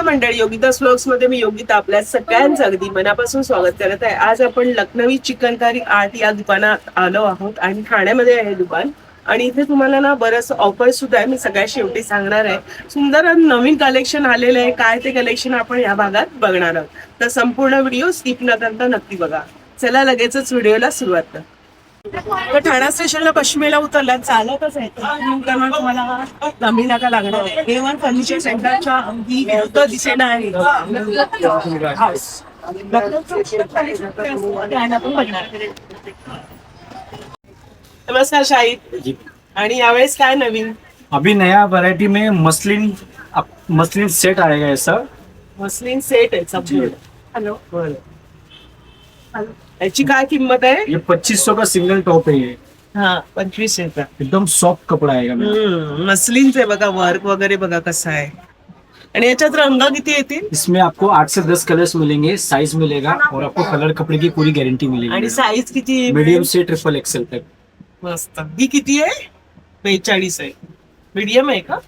मंडळी, योगिताज व्लॉग्स मध्ये मी योगिता आपल्या सगळ्यांचं अगदी मनापासून स्वागत करत आहे. आज आपण लखनवी चिकनकारी आर्ट या दुकानात आलो आहोत आणि ठाण्यामध्ये आहे दुकान. आणि इथे तुम्हाला ना बरंच ऑफर सुद्धा आहे, मी सगळ्या शेवटी सांगणार आहे. सुंदर आणि नवीन कलेक्शन आलेलं आहे. काय ते कलेक्शन आपण या भागात बघणार आहोत, तर संपूर्ण व्हिडिओ स्किप न करता नक्की बघा. चला लगेचच व्हिडिओला सुरुवात कर. तर ठाणा स्टेशनला पश्चिमेला उतरला चालतच आहे तुम्हाला कमी नका लागणार. A1 फर्निचर सेंटरच्या अगदी विरुद्ध दिशेला आहे हाऊस. नमस्कार शाहिद. आणि यावेळेस काय नवीन? अभी नया वैरायटी में मसलिन मसलिन सेट आएगा ऐसा. मसलिन सेट आहे सब. हॅलो, याची काय किंमत आहे? ये 2500 का सिंगल टॉप है. ये हा 2500 रुपये. एकदम सॉफ्ट कपड़ा आएगा. मसलिनचे बघा वर्क वगैरे बघा कसं आहे. आणि याच्यात रंग किती येतील? इसमें आपको 8 से 10 कलर्स मिलेंगे, साइज मिलेगा और आपको कलर कपड़े की पूरी गारंटी आणि मिलेगी. साईज किती? मीडियम से ट्रिपल एक्सेल तक. मस्त. ही किती आहे? 42 आहे. मीडियम आहे का?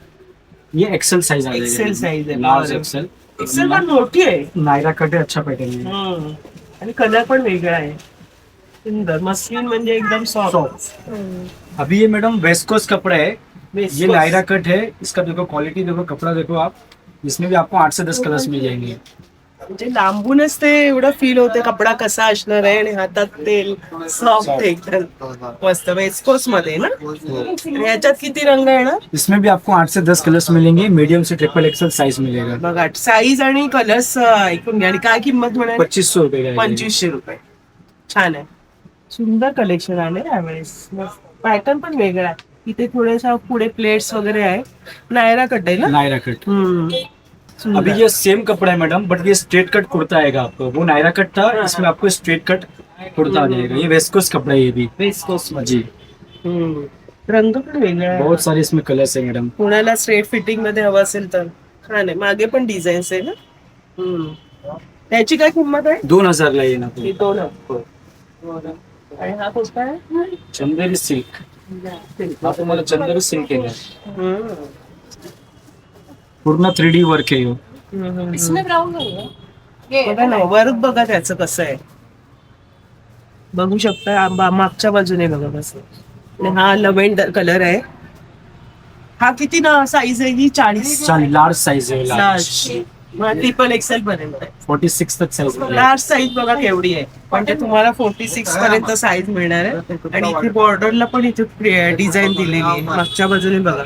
ये एक्सेल साइज आ एक्सेल साइज जाएगा. है. Large XL. एक्सेल पण मोठी आहे. नायरा कट है, अच्छा पैटर्न है. आणि कलर पण वेगळा आहे. सुंदर. मसलिन म्हणजे एकदम सॉफ्ट. अभी ये मैडम वेस्ट कोस्ट कपड़ा है. West ये Coast. नायरा कट है. इसका देखो क्वालिटी, देखो कपड़ा देखो आप. इसमें भी आपको 8 से 10 कलर्स मिल जाएंगे. म्हणजे लांबूनच ते एवढं फील होते कपडा कसा असणार आहे. आणि हातात तेल सॉफ्ट एकदम मस्त. वेस्ट कोस्ट मध्ये ना. आणि याच्यात किती रंग येणार? इसमें भी आपको 8 से 10 कलर्स मिलेंगे. मीडियम से ट्रिपल एक्सेल साइज मिलेगा. बघा साईज आणि कलर्स ऐकून घ्या. आणि काय किंमत म्हणाल? 2500 रुपए का है. 2500 रुपये. छान आहे. सुंदर कलेक्शन आले यावेळेस. पॅटर्न पण वेगळा आहे. इथे थोडेसा पुढे प्लेट्स वगैरे आहे. नायरा कट आहे ना. नायरा कट. सुंदर. अभी ये सेम कपड़ा है मैडम, बट ये स्ट्रेट कट कुर्ता आएगा आपको. वो नायरा कट था, इसमें आपको स्ट्रेट कट कुर्ता आ जाएगा. ये वेस्ट कोस्ट कपड़ा है ये भी. वेस्ट कोस्ट जी. रंग पण वेगळा आहे. बहुत सारे इसमें कलर्स है मैडम. कोणाला स्ट्रेट फिटिंग मध्ये हवं असेल तर छान आहे. मागे पण डिझाईन्स आहे ना. त्याची काय किंमत आहे? 2000 ला येणार. ही 2 आहे. आणि हा कोणता आहे? चंदेरी सिल्क. हा तुम्हाला चंदेरी सिल्क आहे. पूर्ण 3D वर्क आहे. बघा ना वर्क बघा त्याचं कसं आहे. बघू शकता मागच्या बाजूने बघा कसं. आणि हा लव्हेंडर कलर आहे. हा किती ना साईज आहे ही? 40. लार्ज साइज है. लार्ज. ट्रिपल एक्सेल पर्यंत आहे. 46 तक साइज है. लार्ज साईज बघा केवढी आहे. म्हणजे तुम्हाला 46 पर्यंत साईज मिळणार आहे. आणि इथे बॉर्डरला पण इथे डिझाईन दिलेली आहे. मागच्या बाजूने बघा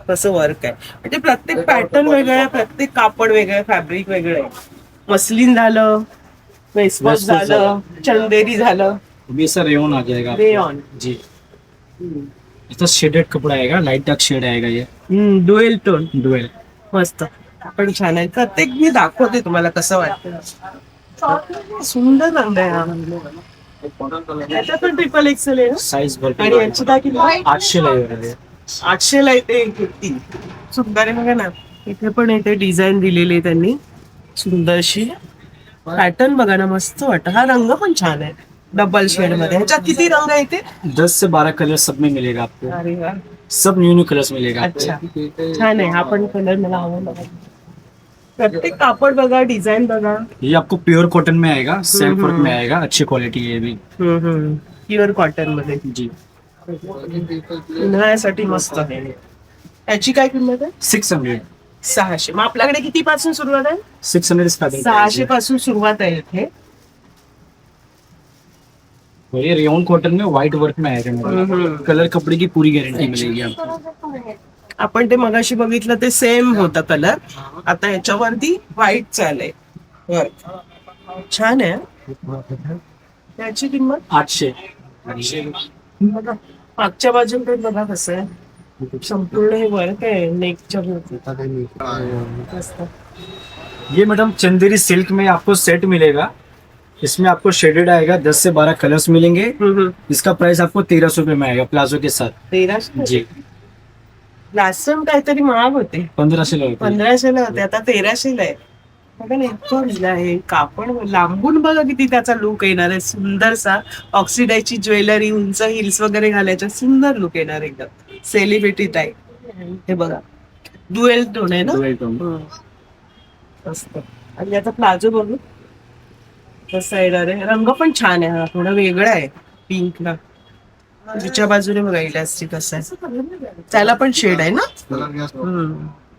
कसं वर्क आहे. म्हणजे प्रत्येक पॅटर्न वेगळं आहे, प्रत्येक कापड वेगळं आहे, फॅब्रिक वेगळं आहे. मसलिन झालं, वेस्टकोट झालं, चंदेरी झालं. अभी ऐसा रेयन आ जाएगा आपको. रेयॉन. जी. ऐसा शेडेड कपड़ा आएगा, लाइट डार्क शेड आएगा. ये डुएल टोन. डुएल. मस्त. पण छान आहे. प्रत्येक मी दाखवते तुम्हाला कसं वाटतं. सुंदर रंग आहे हा. याच्यात पण ट्रिपल एक्सेल आहे ना. साइज भरपूर. आणि याची काय किंमत? 800 ला येणार. 800 ला येते. किती सुंदर आहे बघा ना. इथे पण येते डिझाईन दिलेली आहे त्यांनी सुंदरशी. पॅटर्न बघा ना मस्त वाटत. हा रंग पण छान आहे डबल शेड मध्ये. ह्याच्यात किती रंग येते? 10 से 12 कलर सब में मिलेगा आपको. अरे वा. सब न्यू कलर्स मिलेगा आपको. अच्छा छान आहे. हा पण कलर मला आवडला. प्रत्येक कापड बघा, डिझाईन बघा. ये आपको प्योर कॉटन में आएगा, सेल्फ वर्क में आएगा, अच्छी क्वालिटी है ये भी. प्युअर कॉटन मध्ये. जी. उन्हाळ्यासाठी मस्त आहे. याची काय किंमत आहे? 600. 600. मग आपल्याकडे किती पासून सुरुवात आहे? 600 स्टार्टिंग. 600 पासून सुरुवात आहे इथे. ये रेयन कॉटन में व्हाइट वर्क में आएगा. कलर कपड़े की पूरी गारंटी मिलेगी आपको. आपण ते मगाशी बघितलं ते सेम होतं कलर. आता ह्याच्यावरती व्हाईट चालय वर्क. छान आहे. त्याची किंमत 800. बघा मागच्या बाजून बघा कसं आहे. संपूर्ण हे वर्क आहे नेकच्या वरती. ये मैडम चंदेरी सिल्क में आपको सेट मिलेगा. इसमें आपको शेडेड आएगा, 10 से 12 कलर्स मिलेंगे. इसका प्राइस आपको 1300 रुपए में आएगा प्लाजो के साथ. 1300. जी. लास्ट टाइम काहीतरी महाग होते. 1500 ला होते. 1500 ला होते. आता 1300 ला आहे. बघा ना इतकं लिहिलं आहे. कापड लांबून बघा किती त्याचा लुक येणार आहे. सुंदरसा ऑक्सिडाईजची ज्वेलरी, उंच हिल्स वगैरे घालायच्या सुंदर लुक येणार एकदम सेलिब्रिटी टाईप. हे बघा डुएल टोन आहे ना. Dual tone. मस्त. आणि याचा प्लाझो बघू कसा येणार आहे. रंग पण छान आहे, हा थोडा वेगळा आहे पिंकला. तिच्या बाजूने बघा इलास्टिक कसं आहे, त्याला पण शेड आहे ना.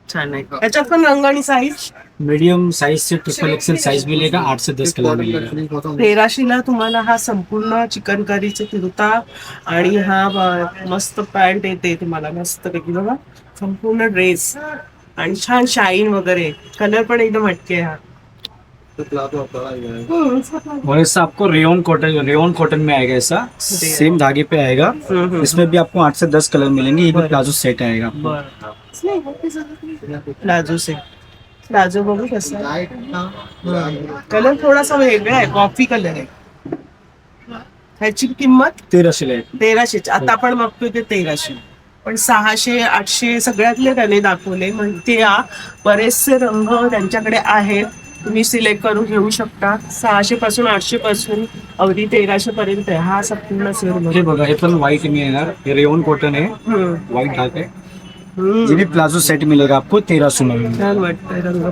छान आहे. याच्यात पण रंग आणि साईज मीडियम साइज से ट्रिपल एक्सेल साइज मिलेगा, 8 से 10 कलर मिलेगा. 1300 तुम्हाला हा संपूर्ण चिकनकरीचे कुर्ता आणि हा मस्त पॅन्ट येते तुम्हाला मस्त पैकी बघा, संपूर्ण ड्रेस आणि छान शाईन वगैरे, कलर पण एकदम हटके आहे हा. और ऐसा आपको रेयन कॉटन में आएगा, ऐसा सेम धागे पे आएगा. इसमें भी आपको 8 से 10 कलर मिलेंगे. ये भी प्लाजो सेट आएगा आपको. प्लाझो से प्लाझो बघू कसं आहे. कलर थोडासा वेगळा आहे, कॉफी कलर आहे. ह्याची किंमत 1300 आहे. 1300. आता आपण बघतोय ते 1300, पण 600 800 सगळ्यातले त्याने दाखवले. म्हणजे या बरेचसे रंग त्यांच्याकडे आहेत, तुम्ही सिलेक्ट करून घेऊ शकता. 600 पासून 800 पासून अगदी 1300 पर्यंत आहे हा संपूर्ण सेल. हे बघा, हे पण व्हाइट में येणार. हे रेयन कॉटन आहे, व्हाइट धागे. ये भी प्लाजो सेट मिलेगा आपको 1300 में. छान वाटतंय रंग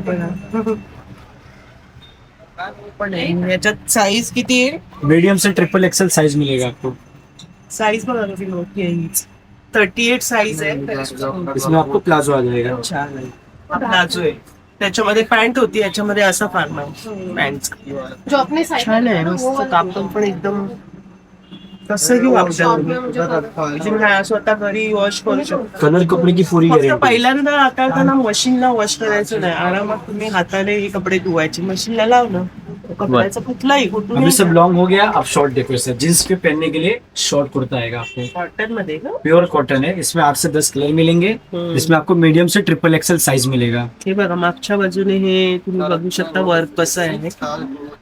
पण आहे. याच्यात साईज किती आहे. मीडियम से ट्रिपल एक्सेल साइज मिलेगा आपको. साईज बघा किती मोठी आहे हीच. 38 साईज आहे. इसमें आपको प्लाजो आ जाएगा. छान आहे. प्लाझो आहे, त्याच्यामध्ये पॅन्ट होती, याच्यामध्ये असा फॉर्मल पॅन्ट. छान आहे, मस्त. कापड पण एकदम कसंही वापरता, स्वतः घरी वॉश करू शकता. कलर कपड़े की पूरी फक्त गारंटी. पहिल्यांदा हाताळताना मशीनला वॉश करायचं नाही, आरामात तुम्ही हाताने हे कपडे धुवायचे. मशीनला लावलं कपड्याचा कुठलाही अभी सब कुठून. लॉन्ग हो गया. अब शॉर्ट देखो, सर जींस पे पहनने के लिए शॉर्ट कुर्ता आएगा आपको. कॉटन मध्ये का. प्योर कॉटन है. इसमें 8 से 10 कलर मिलेंगे. इसमें आपको मीडियम से ट्रिपल एक्सेल साइज मिलेगा. हे बघा मागच्या बाजूने हे तुम्ही बघू शकता वर्क कसं आहे,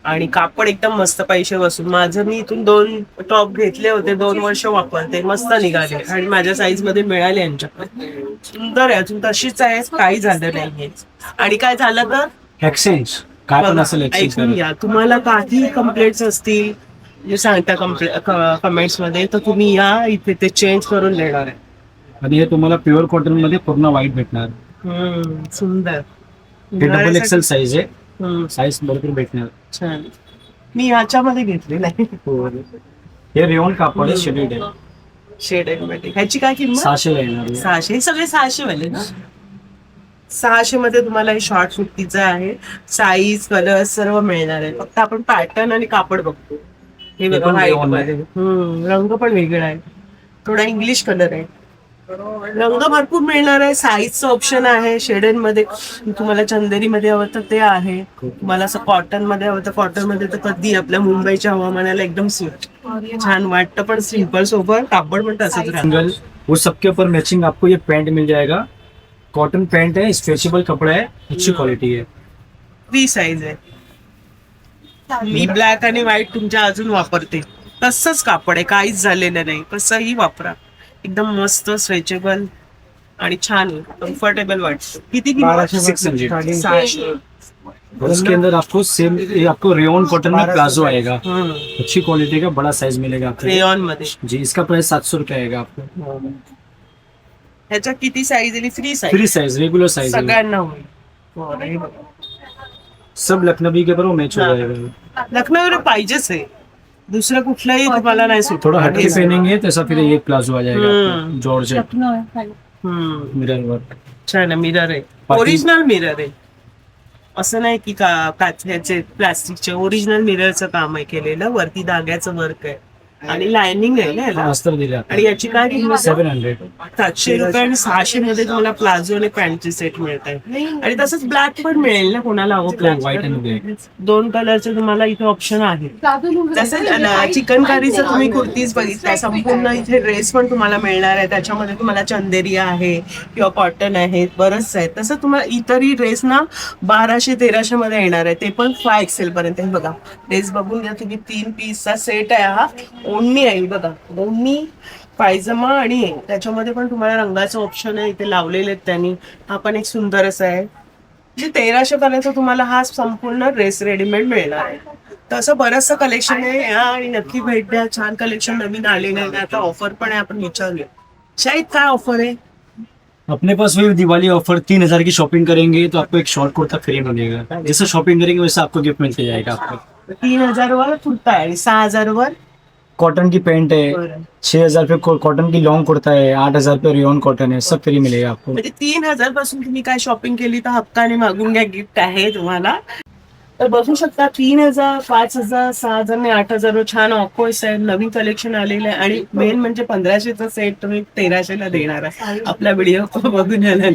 आणि कापड एकदम मस्त. पैसे बसून माझं, मी इथून 2 टॉप घेतले होते, 2 वर्ष वापरते, मस्त निघाले आणि माझ्या साईज मध्ये मिळाले यांच्याकडे. सुंदर आहे, अजून तशीच आहे, काही झालं नाहीये. आणि काय झालं तर एक्सचेंज काय पण असेल एक्सचेंज ऐकून घ्या, तुम्हाला काही कंप्लेंट्स असतील जे सांगता कमेंट्स मध्ये, तर तुम्ही या इथे ते चेंज करून देणार आहे. आणि हे तुम्हाला प्युअर कॉटन मध्ये पूर्ण व्हाईट भेटणार. सुंदर. हे डबल एक्सेल साइज आहे, साइज भरपूर भेटणार. छान. मी ह्याच्यामध्ये घेतलेलं आहे. हे रेयन कापड आहे, शेडेड आहे. Shade automatic. ह्याची काय किंमत. 600 ला येणार आहे. 600. हे सगळे 600 वाले ना. 600 मध्ये तुम्हाला हे शॉर्ट कुर्तीचं आहे. साईज कलर सर्व मिळणार आहे. फक्त आपण पॅटर्न आणि कापड बघतो. हे बघा पण व्हाईट rayon मध्ये. रंग पण वेगळा आहे, थोडा इंग्लिश कलर आहे. रंग भरपूर मिळणार आहे. साईजचं ऑप्शन आहे. शेडेड मध्ये तुम्हाला चंदेरी मध्ये हवं तर ते आहे. तुम्हाला असं कॉटन मध्ये हवं तर कॉटन मध्ये, तर कधी आपल्या मुंबईच्या हवामानाला एकदम सूट. छान वाटतं पण सिंपल सोबत. कापड पण तसंच राहतं. सिंगल वो सबके ऊपर मैचिंग आपको ये पैंट मिल जाएगा. कॉटन पैंट है, स्ट्रेचेबल कपड़ा है, अच्छी क्वालिटी है. 3 साईज आहे. मी ब्लॅक आणि व्हाईट तुमच्या अजून वापरते. तसंच कापड आहे, काहीच झालेलं नाही. कसंही वापरा, एकदम मस्त स्ट्रेचेबल आणि छान कम्फर्टेबल वाटतं. किती किंमत. 600. 600. और उसके अंदर आपको सेम, ये आपको रेयन कॉटन में प्लाजो आएगा, अच्छी क्वालिटी का बड़ा साइज मिलेगा आपको. रेयॉन मध्ये. जी, इसका प्राइस 700 रुपये आएगा आपको. ह्याच्यात किती साईज दिली. 3 साईज. 3 size, regular size. सगळ्यांना होईल. सब लखनवी के ऊपर वो मैच हो जाएगा. लखनऊ पाहिजेच आहे, दुसरं कुठलाही तुम्हाला नाही सुट. थोड़ा हटके पहनेंगे तो ऐसा फिर ये प्लाजो आ जाएगा आपको. Georgette mirror work. छान आहे. मिरर आहे, ओरिजिनल मिरर आहे. असं नाही की काचेचे प्लास्टिकचे. ओरिजिनल मिररचं काम आहे केलेलं. वरती धाग्याचं वर्क आहे आणि लायनिंग आहे ना याला. अस्तर दिले आपको. आणि याची काय किंमत. 700. 700 रुपये. आणि 600 मध्ये तुम्हाला प्लाझो आणि पॅन्टचे सेट मिळत आहे. आणि तसंच ब्लॅक पण मिळेल ना कोणाला हवं. व्हाईट आणि ब्लॅक 2 कलरचे तुम्हाला इथे ऑप्शन आहे. तसंच चिकनकारीचं तुम्ही कुर्तीज बघितल्या, संपूर्ण इथे ड्रेस पण तुम्हाला मिळणार आहे. त्याच्यामध्ये तुम्हाला चंदेरी आहे किंवा कॉटन आहे, बरंच आहे. तसं तुम्हाला इतरही ड्रेस ना 1200-1300 मध्ये येणार आहे, ते पण 5 XL पर्यंत. हे बघा ड्रेस बघून घ्या तुम्ही. 3 पीसचा सेट आहे हा. ओढणी आहे बघा, ओढणी, पायजमा आणि हे. त्याच्यामध्ये पण तुम्हाला रंगाचं ऑप्शन आहे इथे लावलेले आहेत त्यांनी. हा पण एक सुंदर असा आहे. म्हणजे 1300 पर्यंत तुम्हाला हा संपूर्ण ड्रेस रेडीमेड मिळणार आहे. तसं बरंचसं कलेक्शन आहे या, आणि नक्की भेट द्या. छान कलेक्शन नवीन आलेलं आहे. आता ऑफर पण आहे, आपण विचारूया. शाहीद काय ऑफर आहे. अपने पास वही दिवाली ऑफर 3,000 की शॉपिंग करेंगे तो आपको एक शॉर्ट कुर्ता फ्री मिलेगा। जैसे शॉपिंग करेंगे वैसे आपको गिफ्ट मिलते जाएगा। आपको 3,000 वर कुर्ता आहे आणि 6,000 वर कॉटन की पैंट है, बरं. 6,000 पे कॉटन की लॉन्ग कुर्ता है, 8,000 पे रियोन कॉटन है, सब फ्री मिलेगा आपको। म्हणजे 3,000 पासून तुम्ही काय शॉपिंग केली तर हक्काने मागून घ्या, गिफ्ट आहे तुम्हाला. तर बघू शकता 3,000, 5,000, 6,000 आणि 8,000 वर छान ऑफर्स आहेत, नवीन कलेक्शन आलेलं आहे आणि मेन म्हणजे 1,500चा सेट तुम्ही 1,300ला देणार आहे. आपला व्हिडिओ बघून यायला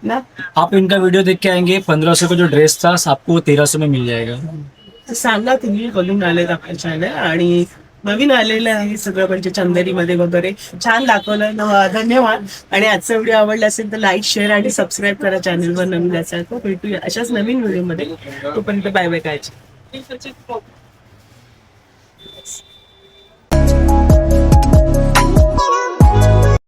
ना. आप इनका वीडियो देख के आएंगे, 1,500 का जो ड्रेस था आपको 1,300 में मिल जाएगा। तर सांगा तुम्ही बघून आलेत आपल्या चॅनल आणि नवीन आलेलं आहे सगळं म्हणजे चंदेरीमध्ये वगैरे छान दाखवलं. धन्यवाद. आणि आजचा व्हिडिओ आवडला असेल तर लाईक, शेअर आणि सबस्क्राईब करा चॅनलवर नवीन असाल तर. भेटूया अशाच नवीन व्हिडिओमध्ये. तोपर्यंत बाय बाय. काय